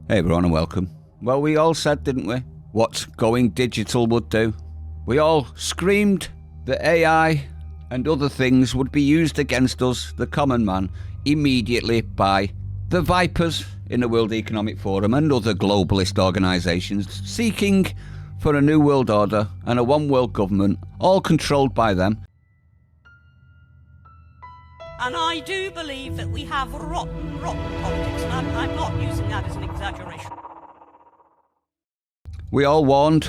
Hey everyone and welcome. Well, we all said, didn't we, what going digital would do? We all screamed that AI and other things would be used against us, the common man, immediately by the vipers in the World Economic Forum and other globalist organisations seeking for a new world order and a one world government, all controlled by them. And I do believe that we have rotten politics, and I'm not using that as an exaggeration. We all warned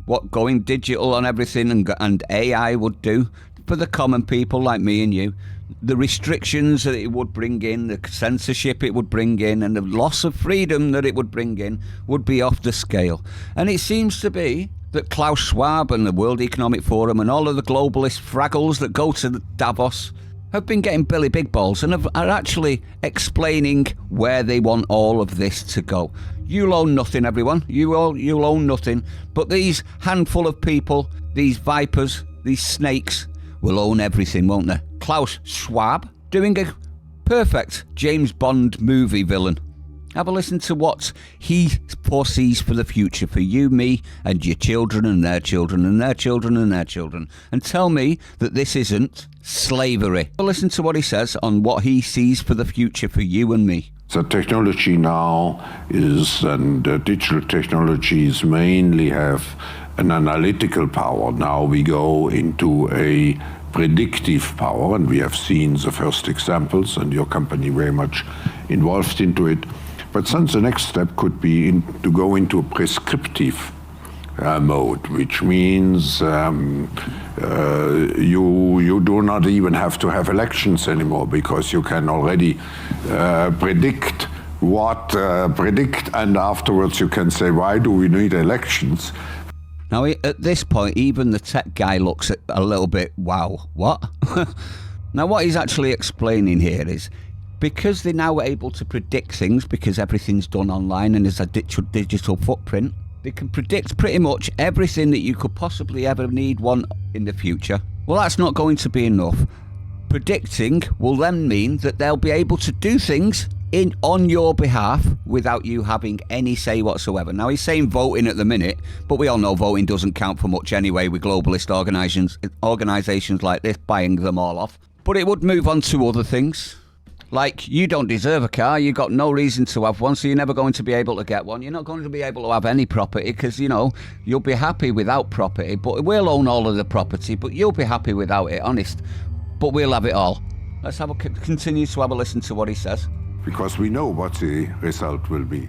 what going digital on everything and AI would do for the common people like me and you. The restrictions that it would bring in, the censorship it would bring in, and the loss of freedom that it would bring in would be off the scale. And it seems to be that Klaus Schwab and the World Economic Forum and all of the globalist fraggles that go to Davos have been getting Billy Big Balls and are actually explaining where they want all of this to go. You'll own nothing, everyone. You'll own nothing. But these handful of people, these vipers, these snakes, will own everything, won't they? Klaus Schwab, doing a perfect James Bond movie villain. Have a listen to what he foresees for the future, for you, me, and your children and their children and their children and their children. And tell me that this isn't slavery. Have a listen to what he says on what he sees for the future for you and me. The technology now is, and digital technologies mainly have an analytical power. Now we go into a predictive power, and we have seen the first examples, and your company very much involved into it. But then the next step could be to go into a prescriptive mode, which means you do not even have to have elections anymore, because you can already predict, and afterwards you can say, why do we need elections? Now, at this point, even the tech guy looks at a little bit, wow, what? Now, what he's actually explaining here is, because they're now able to predict things, because everything's done online and there's a digital footprint, they can predict pretty much everything that you could possibly ever need one in the future. Well, that's not going to be enough. Predicting will then mean that they'll be able to do things on your behalf without you having any say whatsoever. Now, he's saying voting at the minute, but we all know voting doesn't count for much anyway with globalist organisations like this buying them all off. But it would move on to other things. Like, you don't deserve a car, you got no reason to have one, so you're never going to be able to get one. You're not going to be able to have any property because, you'll be happy without property, but we'll own all of the property, but you'll be happy without it, honest. But we'll have it all. Let's continue to have a listen to what he says. Because we know what the result will be.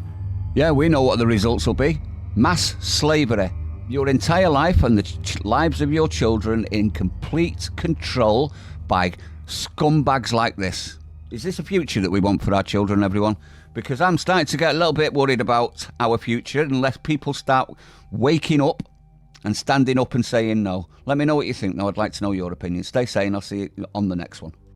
Yeah, we know what the results will be. Mass slavery. Your entire life and the lives of your children in complete control by scumbags like this. Is this a future that we want for our children, everyone? Because I'm starting to get a little bit worried about our future unless people start waking up and standing up and saying no. Let me know what you think, though. I'd like to know your opinion. Stay sane. I'll see you on the next one.